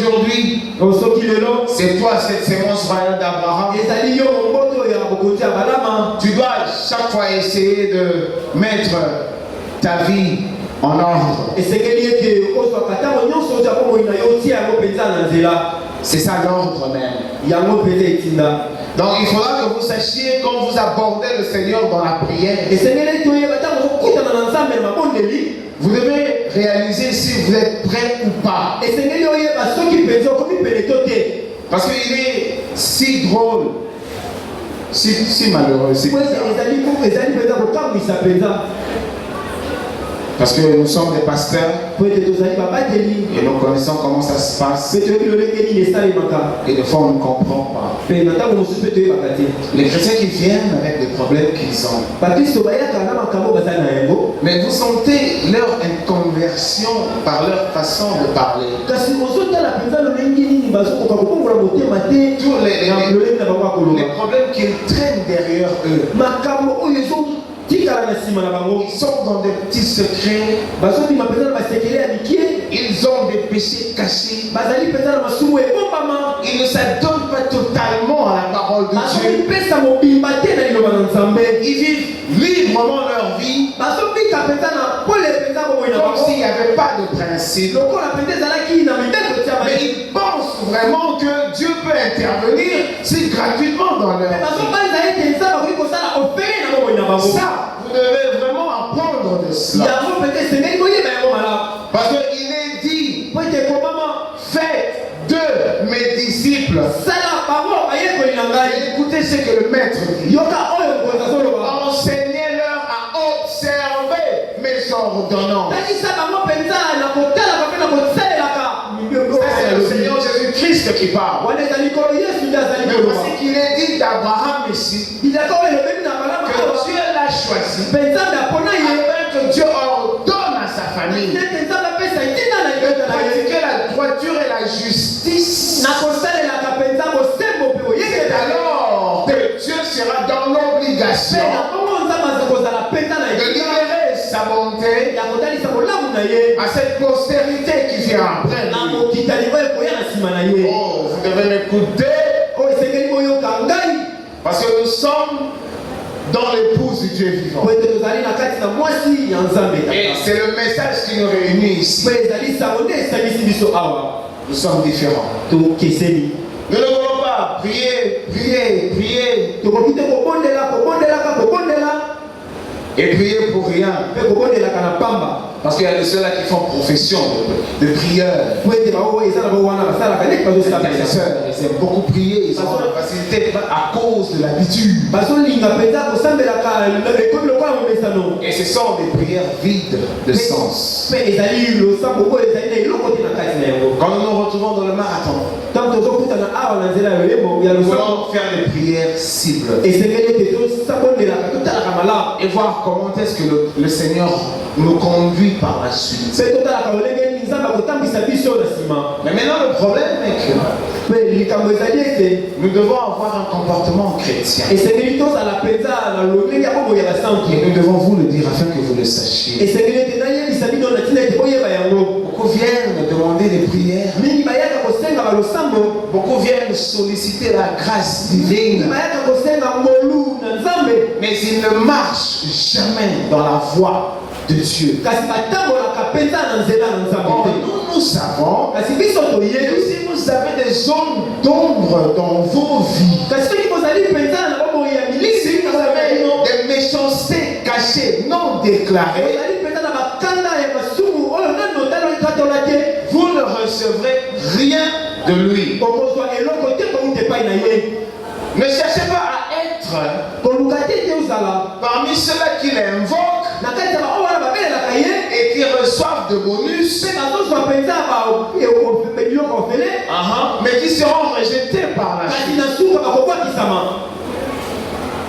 aujourd'hui, c'est toi cette sémence royale d'Abraham. Tu dois chaque fois essayer de mettre ta vie en ordre. C'est ça l'ordre même. Donc il faudra que vous sachiez quand vous abordez le Seigneur dans la prière. Vous devez réaliser si vous êtes prêt ou pas. Parce qu'il est si drôle, si malheureux, si parce que nous sommes des pasteurs et nous connaissons comment ça se passe. Et des fois on ne comprend pas. Les chrétiens qui viennent avec des problèmes qu'ils ont. Mais vous sentez leur inconversion par leur façon de parler. Tous les problèmes qu'ils traînent derrière eux. Ils sont dans des petits secrets. Ils ont des péchés cachés. Ils ne s'adonnent pas totalement à la parole de Dieu. Ils vivent librement leur vie comme s'il n'y avait pas de principe. Mais ils pensent vraiment que Dieu peut intervenir si gratuitement dans leur vie. Ça, vous devez vraiment apprendre de cela. Parce qu'il est dit, faites de mes disciples. Et écoutez ce que le maître dit. Enseignez-leur à observer mes ordonnances. C'est le Seigneur Jésus-Christ qui parle. Mais voici qu'il est dit d'Abraham ici que Dieu l'a choisi afin que Dieu ordonne à sa famille de pratiquer la droiture et la justice. C'est alors que Dieu sera dans l'obligation de libérer sa bonté à cette postérité qui vient après lui. Oh, vous devez m'écouter. Parce que nous sommes dans l'épouse du Dieu vivant. Et c'est le message qui nous réunit ici. Nous sommes différents. Nous ne voulons pas prier. Et prier pour rien. Parce qu'il y a de ceux-là qui font profession de prière. Ils aiment beaucoup prier, ils ont la facilité à cause de l'habitude. Et ce sont des prières vides de sens. Quand nous nous retrouvons dans le marathon, nous voulons faire des prières cibles. Et voir comment est-ce que le Seigneur nous conduit par la suite. Mais maintenant le problème est que nous devons avoir un comportement chrétien. Et nous devons vous le dire afin que vous le sachiez. Beaucoup viennent demander des prières. Beaucoup viennent solliciter la grâce divine. Mais ils ne marchent jamais dans la voie de Dieu. Nous savons que si vous avez des zones d'ombre dans vos vies, si vous avez des méchancetés cachées, non déclarées, vous ne recevrez rien de lui. Ne cherchez pas à être parmi ceux-là qui l'invoquent et qui reçoivent de bonus, mais qui seront rejetés par la suite.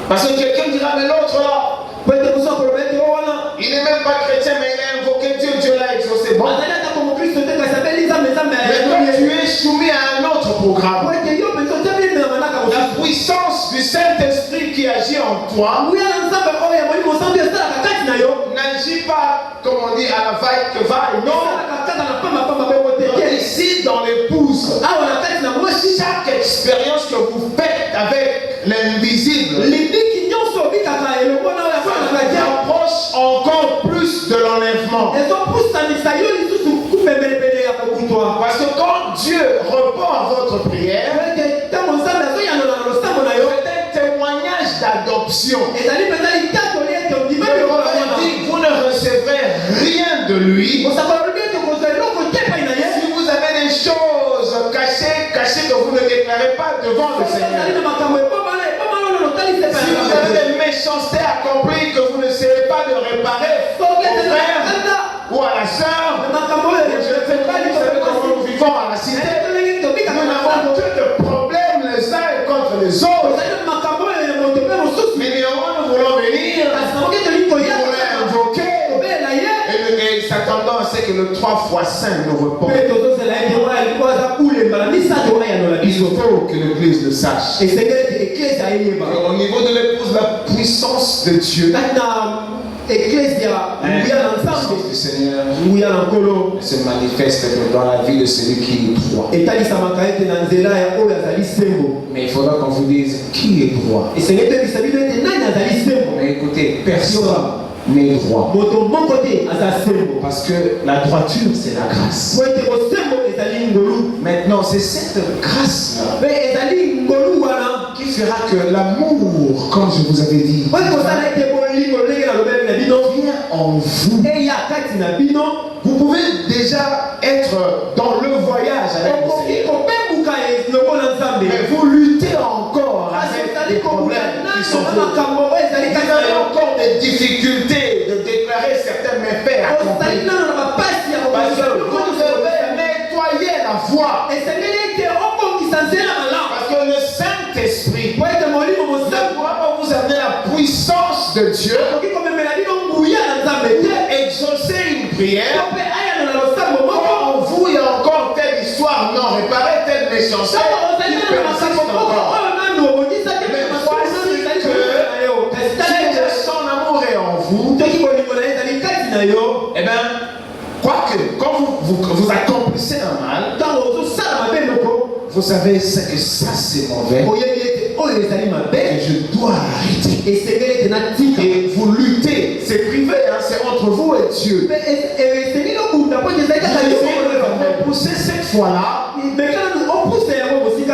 Parce que quelqu'un dira, mais l'autre là, il n'est même pas chrétien, mais il a invoqué Dieu, Dieu l'a exaucé. Bon. Mais toi, tu es soumis à un autre programme. La puissance du Saint-Esprit qui agit en toi n'agit pas, comme on dit, à la vaille que vaille. Non. Ici, dans l'épouse tous, chaque expérience que vous faites avec l'invisible approche encore plus de l'enlèvement. Parce que quand Dieu répond à votre prière, c'est un témoignage d'adoption. Vous ne recevrez rien de lui. Si vous avez des choses cachées que vous ne déclarez pas devant le Seigneur. Si vous avez des méchancetés accomplies que vous ne savez pas de réparer au frère ou à la sœur, je ne sais pas, vous savez comment nous vivons à la cité. Nous n'avons que de problèmes les uns contre les autres. Mais néanmoins, nous voulons venir, nous voulons invoquer, et s'attendant à ce que le 3 fois Saint nous réponde. Il faut que l'Église le sache. Au niveau de l'épouse, la puissance de Dieu, la puissance du Seigneur se manifeste dans la vie de celui qui est droit. Mais il faudra qu'on vous dise qui est droit. Mais écoutez, personne n'est droit. Parce que la droiture, c'est la grâce. Maintenant, c'est cette grâce-là qui fera que l'amour, comme je vous avais dit, vient en vous. Vous pouvez déjà être dans le voyage avec le Seigneur. Mais vous luttez encore avec des problèmes qui sont vous. Vous avez encore des difficultés de déclarer certains méfaits accomplis. Parce que vous devez nettoyer la voie. Parce que le Saint-Esprit ne pourra pas vous amener la puissance de Dieu pour exaucer une prière. En vous, il y a encore telle histoire non réparée, telle méchanceté qui persiste encore. Mais voici que son amour est en vous. Eh bien, quoique, quand vous accomplissez un mal, vous savez ce que ça c'est mauvais. Et je dois arrêter. Et vous luttez. C'est privé, hein, c'est entre vous et Dieu. Vous poussez cette fois-là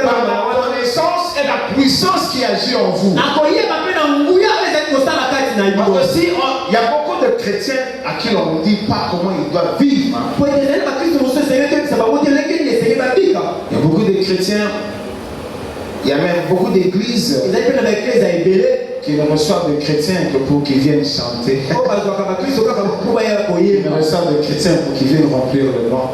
par la connaissance et la puissance qui agit en vous. Parce que si il y a beaucoup de chrétiens à qui on ne dit pas comment ils doivent vivre. Hein. Il y a beaucoup de chrétiens, il y a même beaucoup d'églises qui ne reçoivent des chrétiens que pour qu'ils viennent chanter. Ils ne reçoivent des chrétiens pour qu'ils viennent remplir le banc.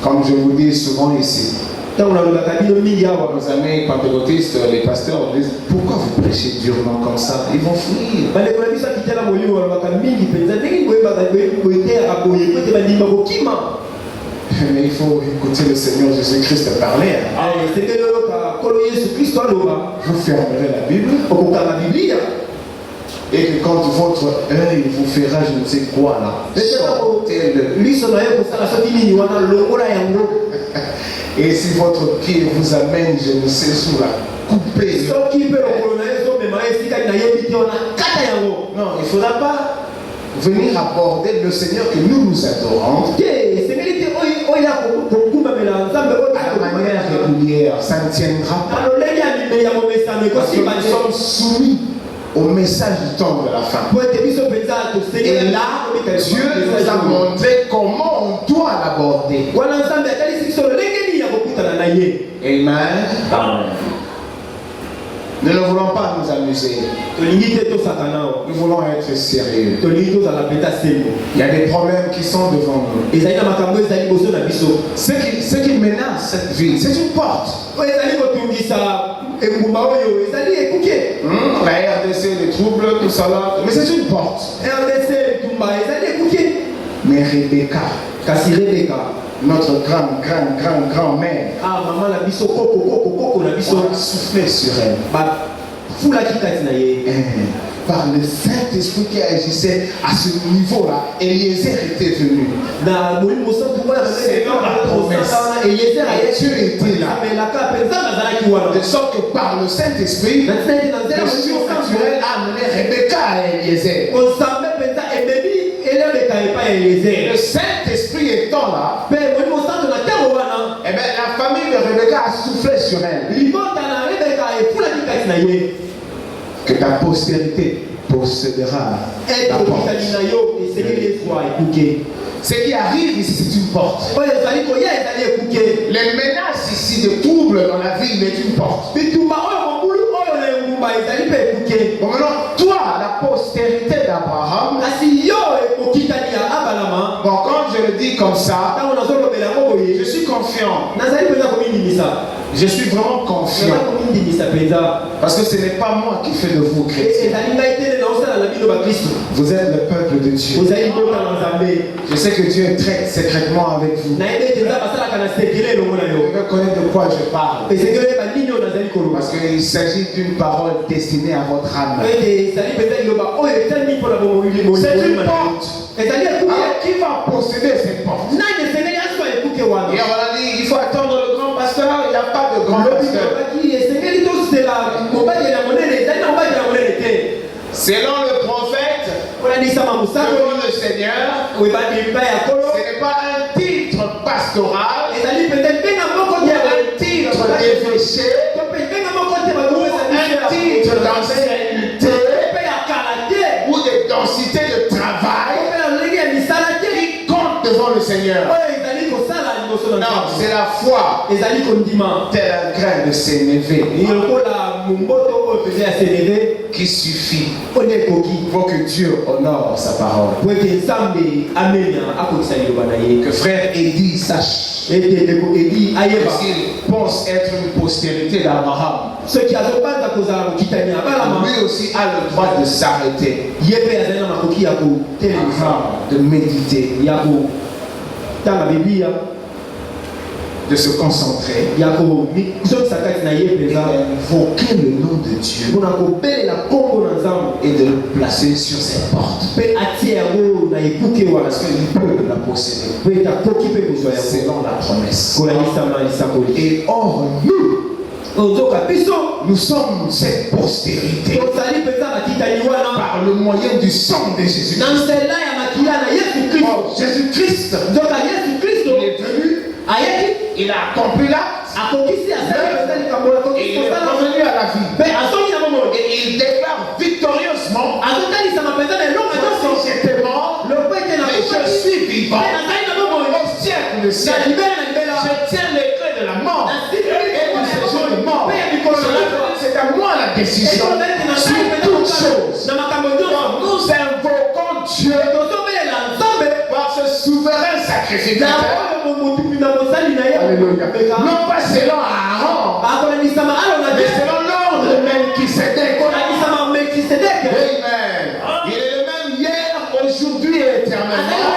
Comme je vous dis souvent ici, nos amis pentecôtistes, les pasteurs disent pourquoi vous prêchez durement comme ça? Ils vont fuir. Mais il faut écouter le Seigneur Jésus-Christ parler. Vous fermerez la Bible. Et que quand votre œil vous fera je ne sais quoi là, et si votre pied vous amène je ne sais où là, coupez. Non, il ne faudra pas venir aborder le Seigneur que nous adorons à la manière régulière. Ça ne tiendra pas. Parce que nous sommes soumis au message du temps de la fin. Et là, Dieu nous a montré comment on doit l'aborder. Amen. Amen. Nous ne voulons pas nous amuser. Nous voulons être sérieux. Il y a des problèmes qui sont devant nous. Ce qui menace cette vie, c'est une porte. La RDC, les troubles, tout ça là. Mais c'est une porte. Mais Rebecca, notre grand-mère, on a soufflé sur elle. par le Saint-Esprit qui agissait à ce niveau-là, Eliezer était venu. C'est la promesse. Dieu était là. De sorte que par le Saint-Esprit, le surnaturel a amené Rebecca à Eliezer. Et le Saint-Esprit étant là, eh bien, la famille de Rebecca a soufflé sur elle. Que ta postérité possédera la porte. Ce qui arrive ici, c'est une porte. Les menaces ici de troubles dans la vie, c'est une porte. Bon, maintenant, toi, la postérité d'Abraham, bon, quand je le dis comme ça, je suis confiant. Je suis vraiment confiant. Parce que ce n'est pas moi qui fais de vous chrétiens. Vous êtes le peuple de Dieu. Je sais que Dieu traite secrètement avec vous. Vous connaissez de quoi je parle. Parce qu'il s'agit d'une parole destinée à votre âme. C'est une porte. Alors, qui va posséder cette porte? Et on a dit, il faut attendre le grand pasteur. Il n'y a pas de grand pasteur. Selon le prophète, selon le Seigneur, ce n'est pas un titre pastoral, un titre d'évêché, un titre d'ancienneté ou de densité de travail qui compte devant le Seigneur. Non, c'est la foi. Tel un grain de sénévé qui suffit pour que Dieu honore sa parole. Que frère Eddie sache qu'il pense être une postérité d'Abraham. Lui aussi a le droit de s'arrêter, de méditer, de se concentrer et d'invoquer le nom de Dieu et de le placer sur cette porte. Parce qu'il peut la posséder selon la promesse. Et or, nous sommes cette postérité par le moyen du sang de Jésus-Christ. Oh, Jésus-Christ, il est venu, il a accompli l'acte, et il est revenu à la vie. Et il déclare victorieusement, si j'étais mort, mais je suis vivant au siècle de siècle. Je tiens les clés de la mort et du séjour de mort. C'est à moi la décision sur toutes choses. Nous invoquons Dieu par ce souverain sacrificateur. Alléluia. Non pas selon Aaron, mais selon l'ordre de Melchisédek. Amen. Il est le même hier, aujourd'hui et éternellement.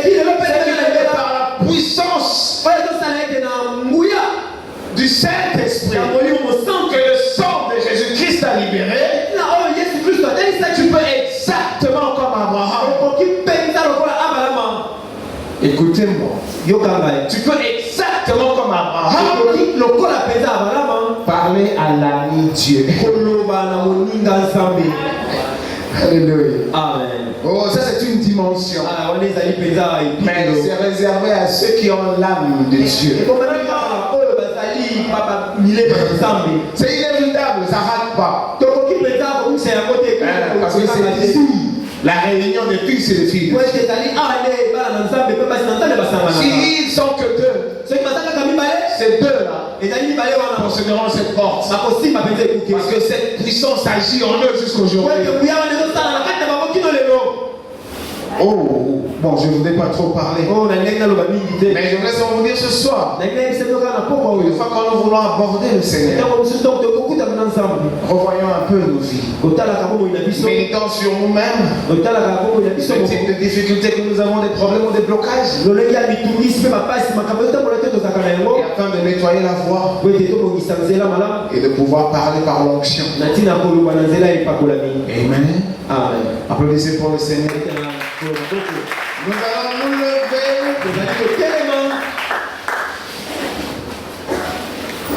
C'est par la puissance du Saint-Esprit que le sang de Jésus-Christ a libéré. Tu peux exactement comme Abraham. Écoutez-moi. Tu peux exactement comme Abraham parler à l'ami Dieu. Alléluia. Amen. Oh, ça c'est une dimension. Mais c'est réservé à ceux qui ont l'âme de Dieu. C'est inévitable, ça ne rate pas. Parce que c'est ici la réunion des fils et des filles. S'ils sont que deux, ces deux-là posséderont cette porte. Parce que cette puissance agit en eux jusqu'aujourd'hui. Oh, bon, je ne voudrais pas trop parler. Mais je voudrais seulement vous dire ce soir. Une fois quand nous voulons aborder le Seigneur, Revoyons un peu nos vies. Méditons sur nous-mêmes. Le type de difficultés que nous avons, des problèmes ou des blocages. Et afin de nettoyer la voie et de pouvoir parler par l'onction. Amen. Applaudissez pour le Seigneur. Nous allons nous lever.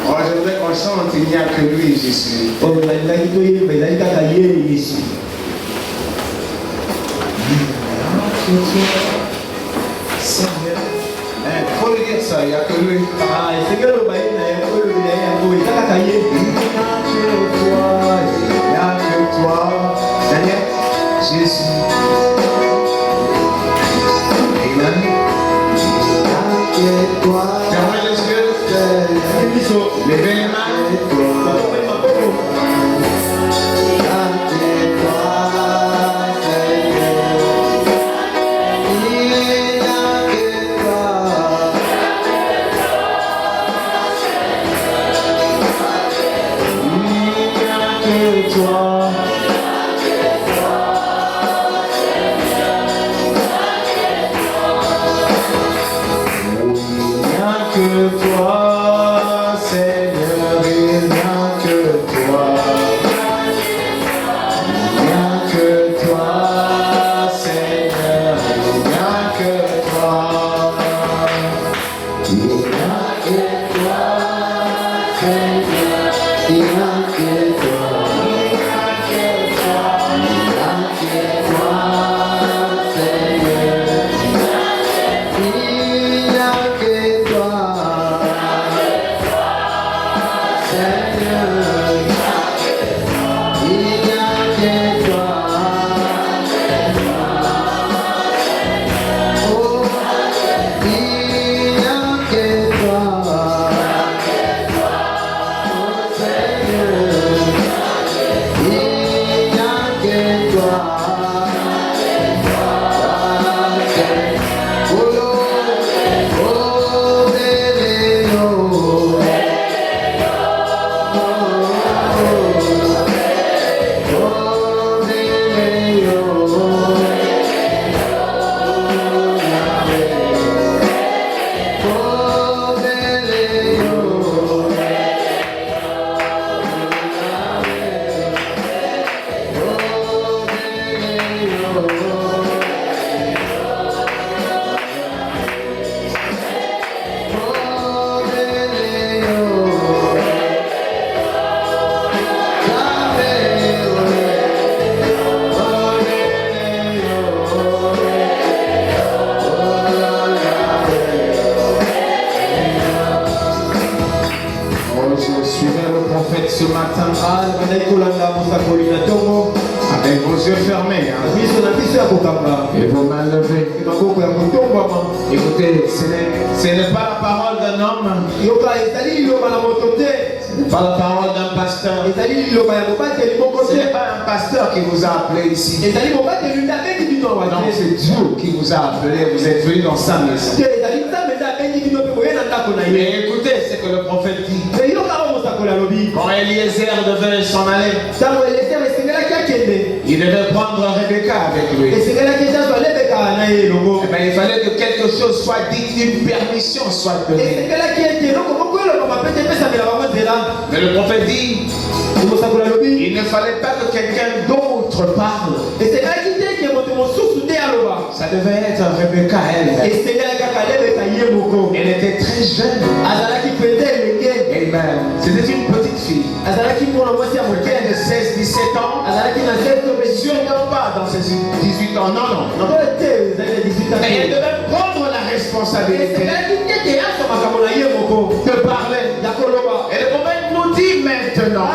Oh, je voudrais qu'on chante, il n'y a que lui, Jésus. Il faut le dire ça, il n'y a que lui. Il n'y a que toi, il n'y a que toi, Daniel, Jésus. Amen. Fermez les yeux. Levez les mains. Ce matin, avec vos yeux fermés et vos mains levées. Écoutez, ce n'est pas la parole d'un homme, ce n'est pas la parole d'un pasteur, ce n'est pas un pasteur qui vous a appelé ici. Non, c'est Dieu qui vous a appelé, vous êtes venu dans sa maison. Mais écoutez ce que le prophète dit. Quand Eliezer devait s'en aller, il devait prendre Rebecca avec lui. Il fallait que quelque chose soit dit, une permission soit donnée. Mais le prophète dit, il ne fallait pas que quelqu'un d'autre parle. Ça devait être Rebecca elle. Elle était très jeune. Amen. C'était une petite fille. Elle de 16-17 ans. Sûrement pas dans ses 18 ans. Non. Mais elle devait prendre la responsabilité de parler. Et le prophète nous dit maintenant,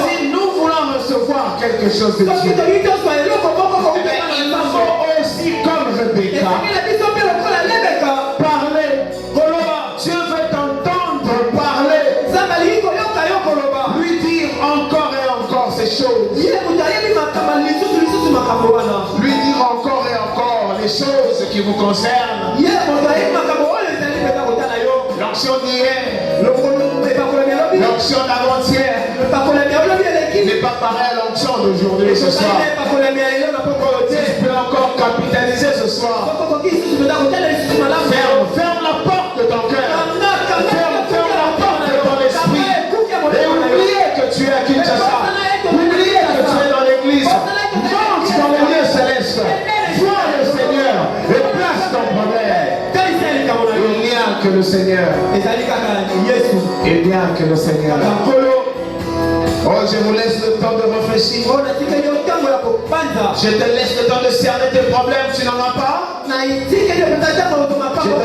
si nous voulons recevoir quelque chose de Dieu, il faut aussi, comme Rebecca, parler. Dieu veut t'entendre parler. Lui dire encore et encore ces choses. Lui dire encore et encore les choses qui vous concernent. l'onction d'hier, l'onction d'avant-hier n'est pas pareil à l'onction d'aujourd'hui ce soir. Tu peux encore capitaliser ce soir. Ferme la porte de ton cœur. Ferme la porte de ton esprit. Et oubliez que tu es à Kinshasa. Oubliez que tu es dans l'église. Monte dans le lieu céleste. Vois le Seigneur et place ton problème. Il n'y a que le Seigneur. Il n'y a que le Seigneur. Oh, je vous laisse le temps de réfléchir. Je te laisse le temps de cerner tes problèmes, tu n'en as pas. Je te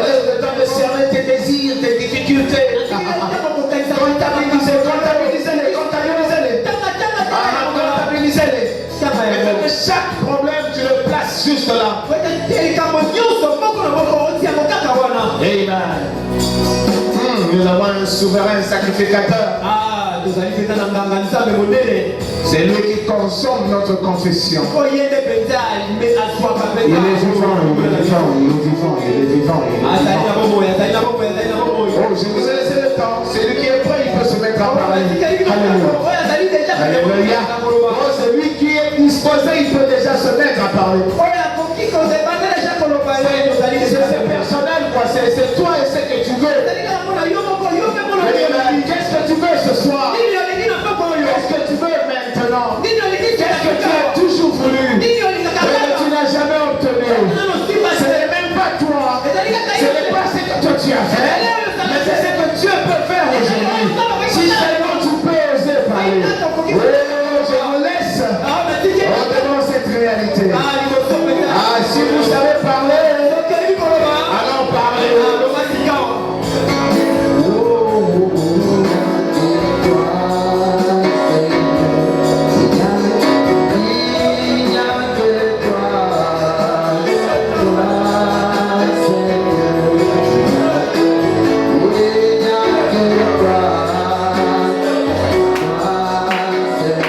laisse le temps de cerner tes désirs, tes difficultés. Comptabilisez-les. Et que chaque problème, tu le places juste là. Amen. Nous avons un souverain sacrificateur. C'est lui qui consomme notre confession. Il est vivant, il est vivant. Oh, je vous ai laissé le temps. C'est lui qui est prêt, il peut se mettre à parler. Alléluia. Oh, c'est lui qui est disposé, il peut déjà se mettre à parler. C'est personnel, quoi. C'est toi et ce que tu veux. Qu'est-ce que tu veux ce soir? Qu'est-ce que tu veux maintenant? Qu'est-ce que tu as toujours voulu mais que tu n'as jamais obtenu? Ce n'est même pas toi. Ce n'est pas ce que toi tu as fait, mais c'est ce que Dieu peut faire aujourd'hui. Si seulement tu peux oser parler. Oh, je vous laisse devant cette réalité. Ah, si vous savez parler, alors parlez. Yeah.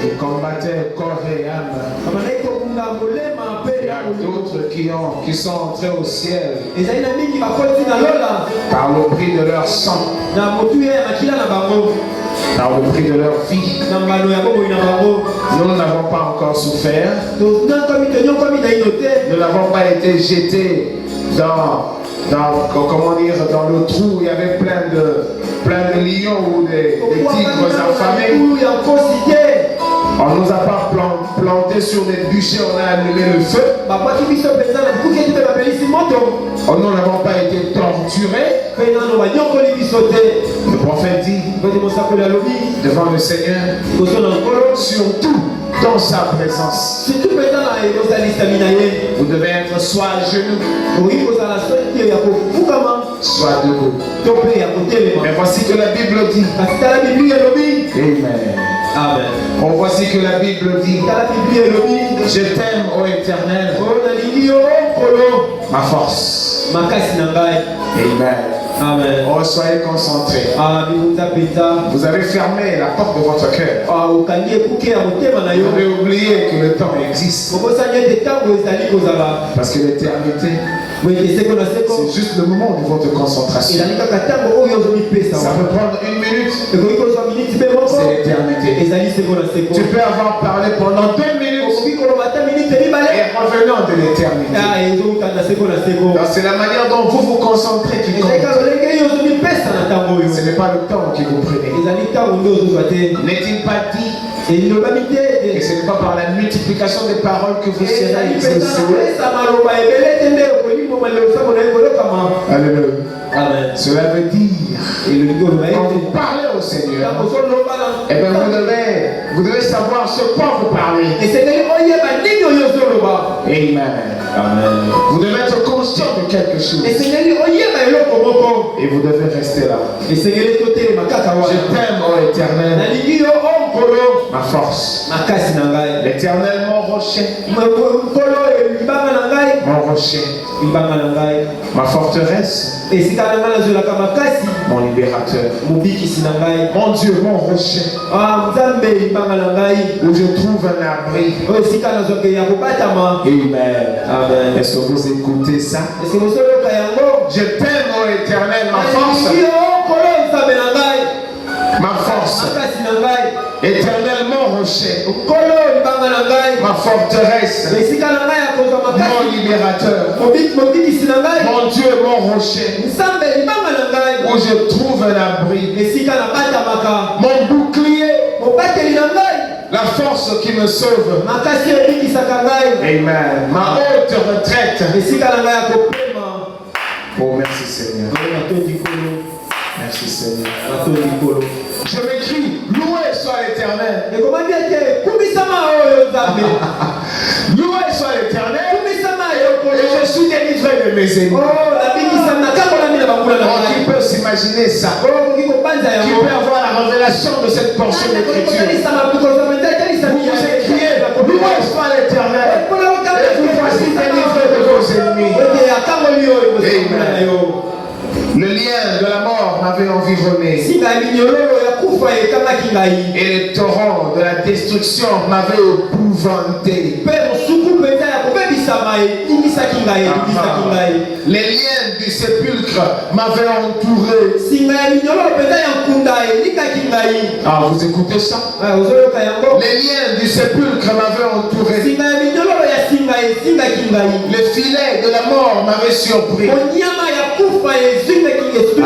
Il combattait corps et âme. Il y a d'autres qui sont entrés au ciel par le prix de leur sang, par le prix de leur vie. Nous n'avons pas encore souffert. Nous n'avons pas été jetés dans le trou. Il y avait plein de lions ou des tigres affamés. On ne nous a pas planté sur des bûchers, on a allumé le feu. Nous n'avons pas été torturés. Le prophète dit devant le Seigneur, surtout dans sa présence, vous devez être soit à genoux, soit debout. Mais voici que la Bible dit. Amen. Amen. Voici que la Bible dit. Je t'aime, ô Éternel, ma force. Amen. Amen. Soyez concentrés. Vous avez fermé la porte de votre cœur. Vous avez oublié que le temps existe. Parce que l'éternité, c'est juste le moment de votre concentration. Ça peut prendre une minute. C'est l'éternité. Tu peux avoir parlé pendant 2 minutes et revenant de l'éternité. C'est la manière dont vous vous concentrez qui compte. Ce n'est pas le temps que vous prenez. N'est-il pas dit et ce n'est pas par la multiplication des paroles que vous serez exaucés. Alléluia. Amen. Cela veut dire, quand vous parlez au Seigneur, eh bien vous devez savoir ce quoi vous parlez. Amen. Amen. Vous devez être conscient de quelque chose. Et vous devez rester là. Je t'aime, ô Éternel, ma force. L'Éternel, mon rocher. Mon rocher. Ma forteresse. Mon libérateur. Mon Dieu, mon rocher. Où je trouve un abri. Amen. Est-ce que vous écoutez ça? Je t'aime, ô Éternel, ma force. Ma force. Éternel, mon rocher. Ma forteresse. Mon libérateur. Mon Dieu, mon rocher. Où je trouve un abri. Mon bouclier. La force qui me sauve. Amen. Ma haute retraite. Oh, merci Seigneur. Merci Seigneur. Je m'écris, loué soit l'Éternel. Loué soit l'Éternel. Et je suis délivré de mes ennemis. Qui peut s'imaginer ça? Qui peut avoir la révélation de cette portion d'écriture? Vous écriez, loué soit l'Éternel. Et vous voici délivré de vos ennemis. Amen. Le lien de la mort m'avait environné. Et les torrents de la destruction m'avaient épouvanté. Les liens du sépulcre m'avaient entouré. Vous écoutez ça? Les liens du sépulcre m'avaient entouré. Les filets de la mort m'avaient surpris. Ça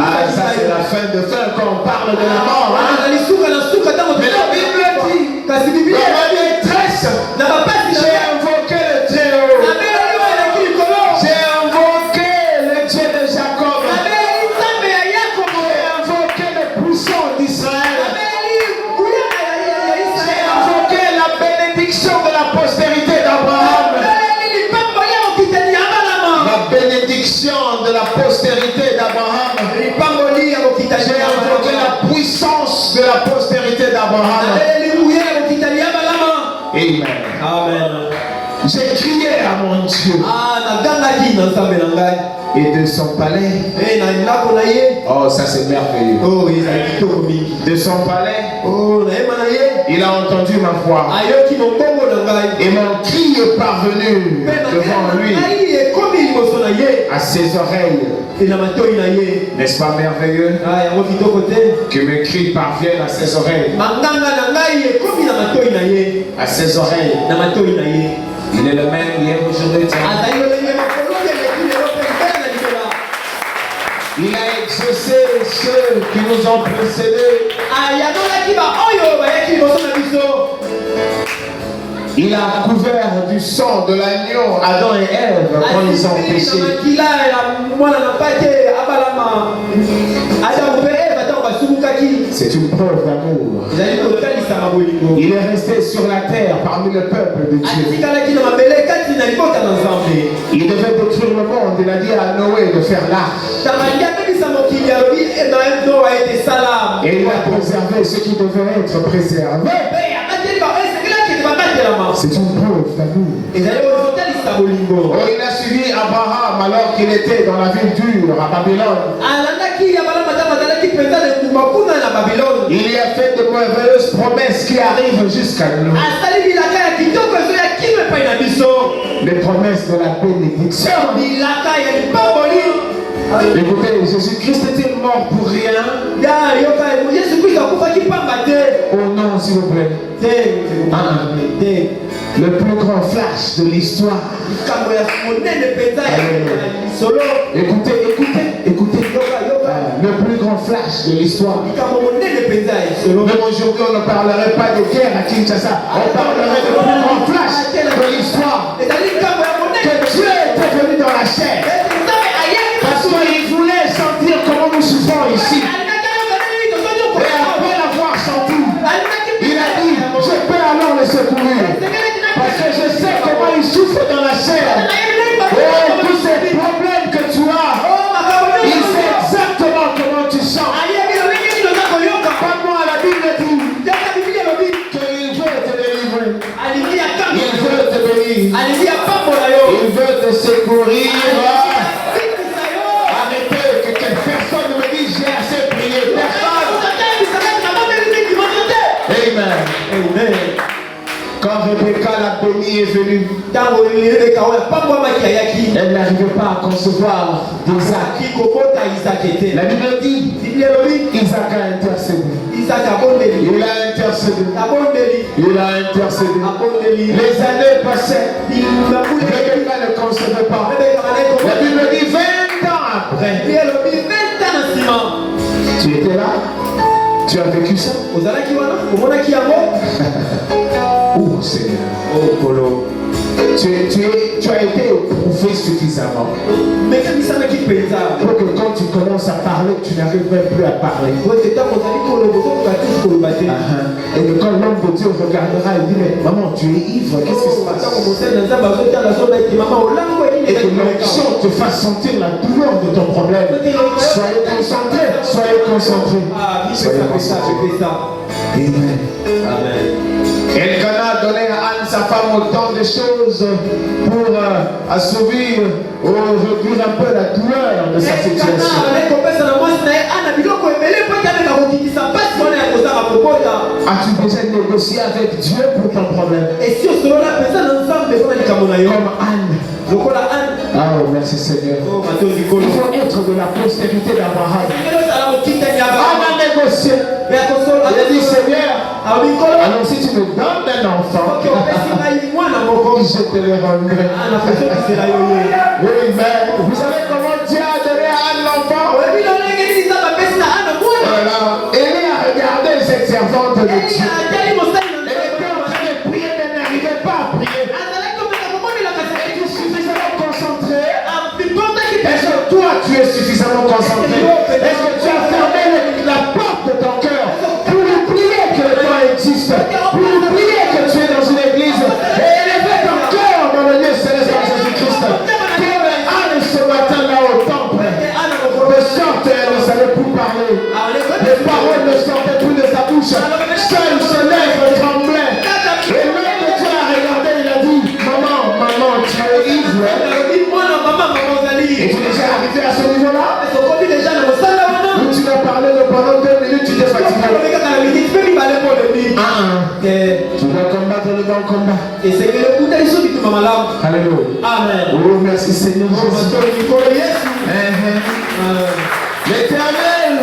c'est la fin de fin quand on parle de la mort. Mais la Bible dit, dans ma détresse, j'ai invoqué le Très-Haut. J'ai invoqué le Dieu de Jacob. J'ai invoqué le puissant d'Israël. J'ai invoqué la bénédiction de la postérité d'Abraham. La bénédiction de la postérité d'Abraham. J'ai invoqué la puissance de la postérité d'Abraham. Amen. J'ai crié à mon Dieu. et de son palais. Oh, ça c'est merveilleux. De son palais, il a entendu ma voix. Et mon cri est parvenu devant lui, à ses oreilles. N'est-ce pas merveilleux que mes cris parviennent à ses oreilles? À ses oreilles. Il est le même hier, aujourd'hui. Il a exaucé ceux qui nous ont précédés. Il a couvert du sang de l'agneau Adam et Ève quand ils ont péché. C'est une preuve d'amour. Il est resté sur la terre parmi le peuple de Dieu. Il devait détruire le monde. Il a dit à Noé de faire l'arche. Et il a préservé ce qui devait être préservé. C'est une preuve d'amour. Oh, il a suivi Abraham alors qu'il était dans la ville dure à Babylone. Il y a fait de merveilleuses promesses qui arrivent jusqu'à nous. Les promesses de la bénédiction. Écoutez, Jésus-Christ était mort pour rien. Oh non, s'il vous plaît. Le plus grand flash de l'histoire. Écoutez. Le plus grand flash de l'histoire. Même aujourd'hui, on ne parlerait pas de guerre à Kinshasa. On parlerait du plus grand flash de l'histoire. Que Dieu était venu dans la chair. Parce qu'il voulait sentir comment nous souffrons ici. Et après l'avoir senti, il a dit, je peux alors le secourir. Parce que je sais comment il souffre dans la chair. Oh, tous ces problèmes que tu as, il sait exactement comment tu sens. Pas moi, la Bible dit qu'il veut te délivrer. Il veut te bénir. Il veut te secourir. Amen. Quand Rebecca la bénie est venue, elle n'arrivait pas à concevoir d'Isaac. La Bible dit, Isaac a intercédé. Il a intercédé. Les années passaient. Rebecca ne concevait pas. La Bible dit 20 ans après. Tu étais là? Tu as vécu ça? Oh Seigneur. Oh Polo. Tu as été éprouvé suffisamment pour que quand tu commences à parler, tu n'arrives même plus à parler. Et que quand l'homme de Dieu regardera, il dit, mais maman, tu es ivre, qu'est-ce qui se passe? Et que l'onction te fasse sentir la douleur de ton problème. Soyez concentrés, soyez concentrés. Soyez concentrés. Amen. Amen. Elkanah donnait à Anne, sa femme, autant de choses pour assouvir ou réduire un peu la douleur de sa situation. As-tu déjà négocié avec Dieu pour ton problème? Comme Anne. Oh, merci Seigneur. Il faut être de la postérité d'Abraham. Anne a négocié. Il a dit, Seigneur, alors si tu me donnes un enfant, je te le rendrai. Oui, mais vous savez comment Dieu a donné à Anne l'enfant? Voilà. Élie a regardé cette servante de Dieu. Elle était en train de prier, mais n'arrivait pas à prier. Es-tu suffisamment concentré? Est-ce que toi tu es suffisamment concentré? Est-ce que tu as fermé la porte de ton cœur pour oublier que le temps existe, pour oublier que tu es dans une église et élever ton cœur dans le lieu céleste de Jésus-Christ? Comme Anne ce matin là au temple, de sorte elle ne savait plus parler, les paroles ne sortaient plus de sa bouche, seul ses lèvres tremblaient. Et l'homme de Dieu a regardé, il a dit, maman, tu es ivre. Et tu es déjà arrivé Et c'est que le coup de l'issue du malam. Alléluia. Amen. Oh, merci Seigneur Jésus. L'éternel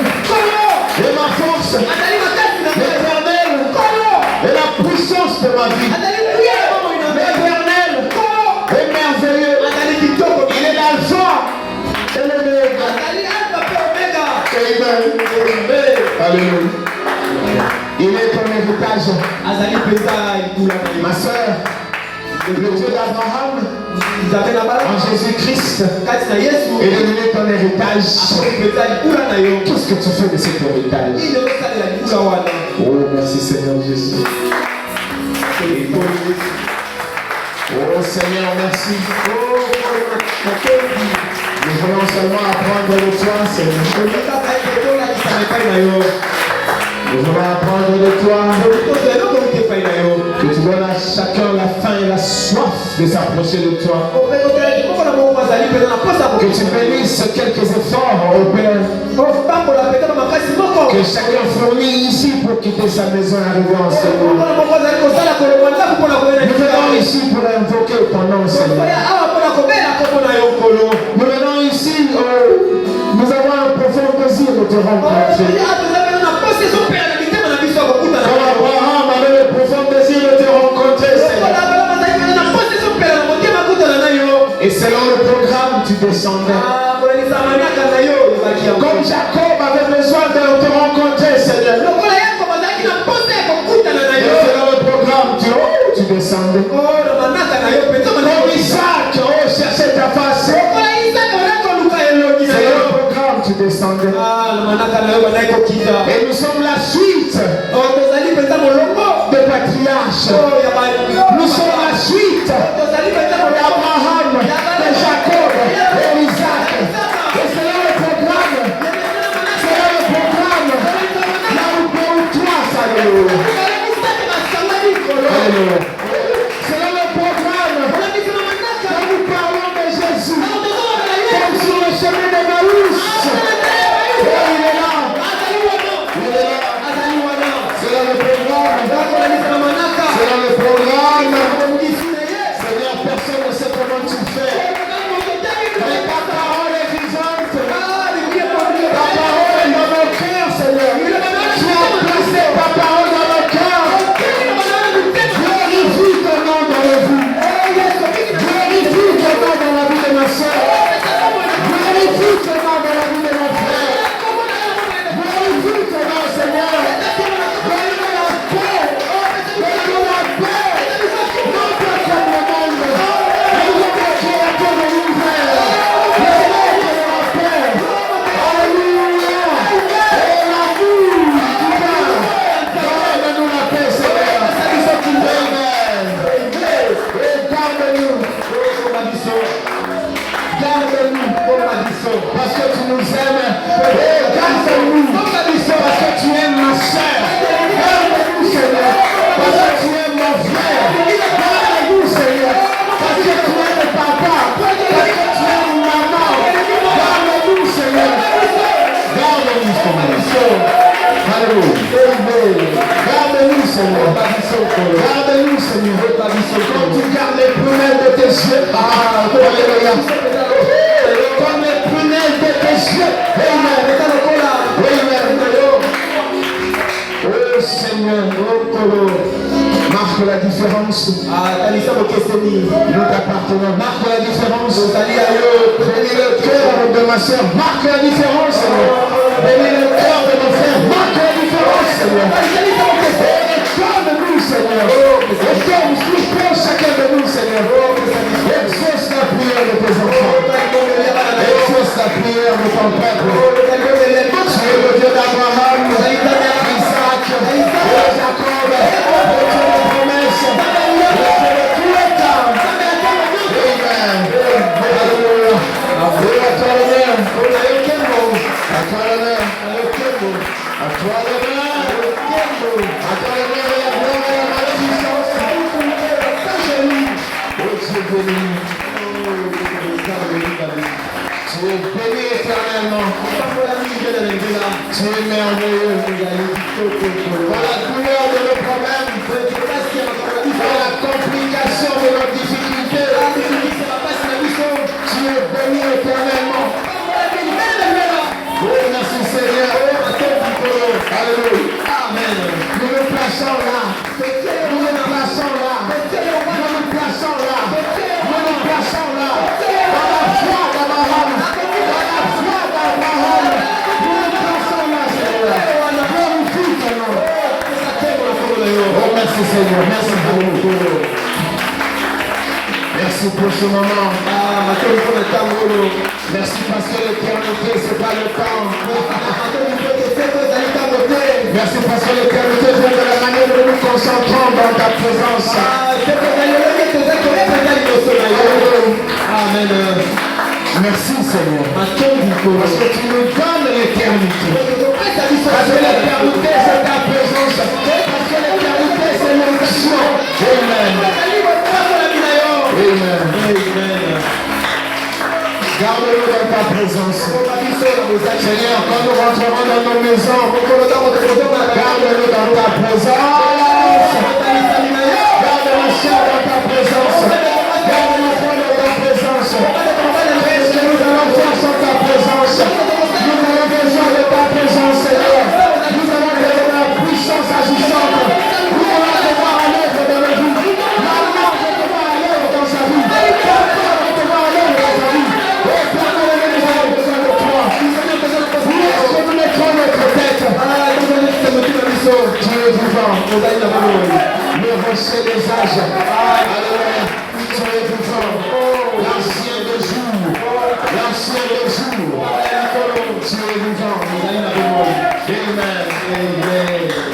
est ma force. L'éternel est la puissance de ma vie. L'éternel est merveilleux. Il est l'alpha et l'oméga. Amen. Alléluia. Il est ton héritage. Ma soeur, le Dieu d'Abraham, en Jésus-Christ, est devenu ton héritage. Qu'est-ce que tu fais de cet héritage? Oh, merci Seigneur Jésus. Oh Seigneur, merci. Nous voulons seulement apprendre de toi, Seigneur. Nous voulons apprendre de toi que tu donnes à chacun la faim et la soif de s'approcher de toi. Que tu bénisses quelques efforts, oh Père, que chacun fournit ici pour quitter sa maison et arriver en Seigneur. Nous venons ici pour invoquer ton nom, Seigneur. Nous venons ici, nous avons un profond désir de te rencontrer. Comme Abraham avait le profond désir de te rencontrer, Seigneur. Et selon le programme, tu descendais. Comme Jacob avait besoin de te rencontrer, Seigneur. Et selon le programme, tu descendais. Comme Isaac, cherchait ta face. Selon le programme, tu descendais. Et nous sommes la suite des patriarches. Nous sommes la suite d'Abraham, de Jacob et d'Isaac. Et selon le programme, là où deux ou trois s'allument. Selon le programme, quand nous parlons de Jésus, comme sur le chemin de Maïs, il est là. Selon le programme, Seigneur, personne ne sait comment tu fais. Mais ta parole est vivante. Ta parole est dans nos cœurs, Seigneur. Tu as placé ta parole dans nos cœurs. Glorifie ton nom dans la vie. Glorifie ton nom dans la vie de ma soeur. Glorifie ton nom dans la vie de mon frère. Glorifie ton nom, Seigneur. Parce que tu nous aimes. Garde-nous. Parce que tu aimes ma soeur. Garde-nous, Seigneur. Parce que tu aimes mon frère. Garde-nous, Seigneur. Parce que tu aimes papa. Parce que tu aimes maman. Garde-nous, Seigneur. Garde-nous, Seigneur. Alléluia. Garde-nous, Seigneur. Garde-nous, Seigneur. Quand tu gardes les prunelles de tes yeux. Alléluia. Comme les prunelles de tes yeux. Amen. Oh Seigneur, marque la différence. Nous t'appartenons. Marque la différence. Bénis le cœur de ma soeur. Marque la différence, Seigneur. Bénis le cœur de mon frère. Marque la différence, Seigneur. Éclaire-nous, Seigneur. Éclaire chacun de nous, Seigneur. Exauce la prière de tes enfants. Exauce la prière de ton peuple. Tu es le Dieu d'Abraham, Isaac, Jacob, le Dieu de promesses, le Dieu de tous les temps. Amen. Alléluia. À toi l'honneur. À toi l'honneur. À toi l'honneur. À toi l'honneur et la gloire et la magnificence. Oh Dieu béni. Tu es béni éternellement. Tu es merveilleux. Dans la douleur de nos problèmes, dans la Merci pour ce moment. Merci parce que l'éternité, c'est pas le temps. Merci parce que l'éternité vient de la manière dont nous concentrons dans ta présence. Amen. Merci Seigneur. Parce que tu nous donnes l'éternité. Parce que l'éternité c'est ta présence. Parce que l'éternité c'est l'onction. Amen. Amen. Garde-nous dans ta présence. Seigneur, quand nous rentrerons dans nos maisons, garde-nous dans ta présence. Garde ma soeur dans ta présence. Garde mon frère dans ta présence. Qu'est-ce que nous allons faire sans ta présence? Nous avons besoin de ta présence, Seigneur. Nous allons besoin de la puissance agissante. Nous allons devoir à l'œuvre dans nos vies. Maman, je te vois à l'œuvre dans sa vie. Papa, je te vois à l'œuvre dans sa vie. Oh, Papa, nous avons besoin de toi. Où est-ce que nous mettrons notre tête? Tu es vivant. Le rocher des âges. Alléluia. Tu es vivant. L'ancien des jours. L'ancien des jours. Tu es vivant. Amen.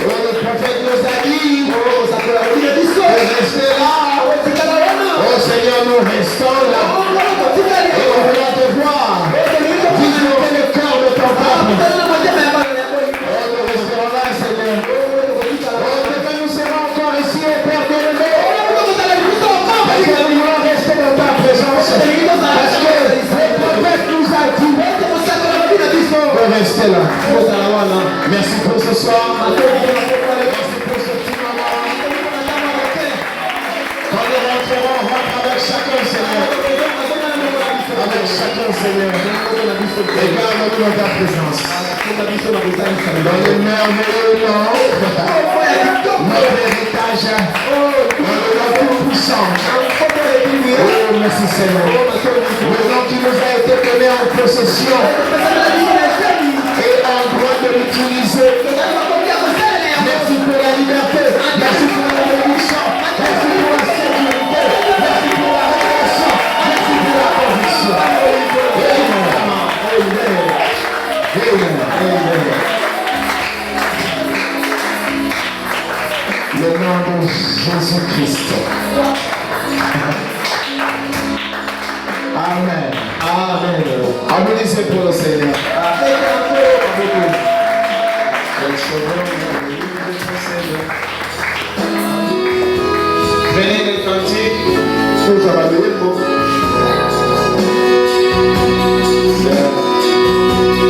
Oh, le prophète nous a dit de rester là. Oh Seigneur, nous restons là. Et on va te voir. Visiter le cœur de ton peuple. Oh, nous resterons là, Seigneur. Oh, demain nous serons encore ici, Père bien-aimé. Parce que nous voulons rester dans ta présence. Parce que le prophète nous a dit de rester là. Merci pour ce soir. Merci pour ce petit moment. Quand nous rentrerons, on rentre avec chacun, Seigneur. Avec chacun, Seigneur. Et garde-nous dans ta présence. Dans les merveilleux noms, notre héritage, dans le nom tout-puissant. Oh, merci Seigneur. Le nom qui nous a été donné en possession et en droit de l'utiliser. Merci pour la liberté. Merci pour la révolution. Merci pour la sécurité. Merci pour la révélation. Merci pour la conviction. Le nom de Jésus-Christ. Amen. Amen. Applaudissez pour le Seigneur.